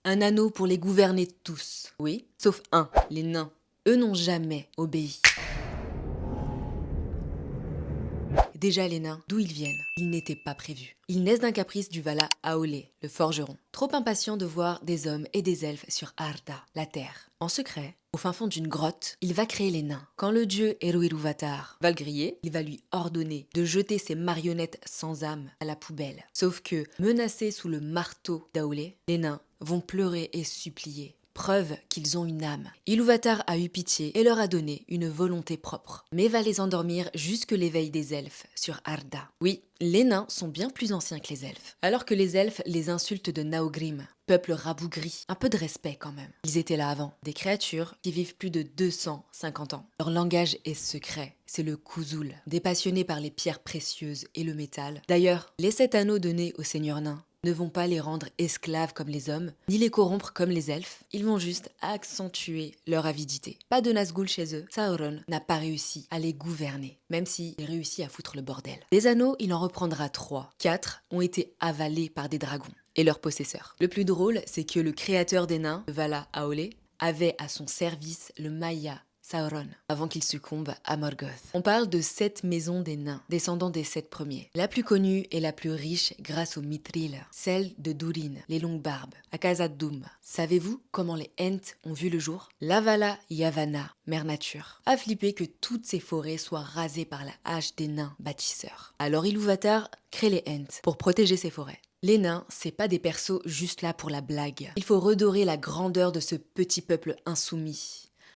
un anneau pour les gouverner tous. Oui, sauf un, les nains. Eux n'ont jamais obéi. Déjà les nains, d'où ils viennent, ils n'étaient pas prévus. Ils naissent d'un caprice du Vala Aolé, le forgeron, trop impatient de voir des hommes et des elfes sur Arda, la terre. En secret, au fin fond d'une grotte, il va créer les nains. Quand le dieu Eruiruvatar va le griller, il va lui ordonner de jeter ses marionnettes sans âme à la poubelle. Sauf que, menacés sous le marteau d'Aolé, les nains vont pleurer et supplier. Preuve qu'ils ont une âme. Ilúvatar a eu pitié et leur a donné une volonté propre, mais va les endormir jusque l'éveil des elfes sur Arda. Oui, les nains sont bien plus anciens que les elfes, alors que les elfes les insultent de Naugrim, peuple rabougri. Un peu de respect quand même. Ils étaient là avant, des créatures qui vivent plus de 250 ans. Leur langage est secret, c'est le Kuzul, des passionnés par les pierres précieuses et le métal. D'ailleurs, les 7 anneaux donnés au seigneur nain ne vont pas les rendre esclaves comme les hommes, ni les corrompre comme les elfes, ils vont juste accentuer leur avidité. Pas de Nazgûl chez eux, Sauron n'a pas réussi à les gouverner, même s'il réussit à foutre le bordel. Des anneaux, il en reprendra 3. 4 ont été avalés par des dragons et leurs possesseurs. Le plus drôle, c'est que le créateur des nains, Vala Aolé, avait à son service le Maya Sauron, avant qu'il succombe à Morgoth. On parle de 7 maisons des nains, descendants des 7 premiers. La plus connue et la plus riche grâce aux Mithril, celle de Durin, les longues barbes, à Khazad-dûm. Savez-vous comment les Ents ont vu le jour? Lavala Yavanna, mère nature, a flippé que toutes ces forêts soient rasées par la hache des nains bâtisseurs. Alors Ilúvatar crée les Ents pour protéger ces forêts. Les nains, c'est pas des persos juste là pour la blague. Il faut redorer la grandeur de ce petit peuple insoumis.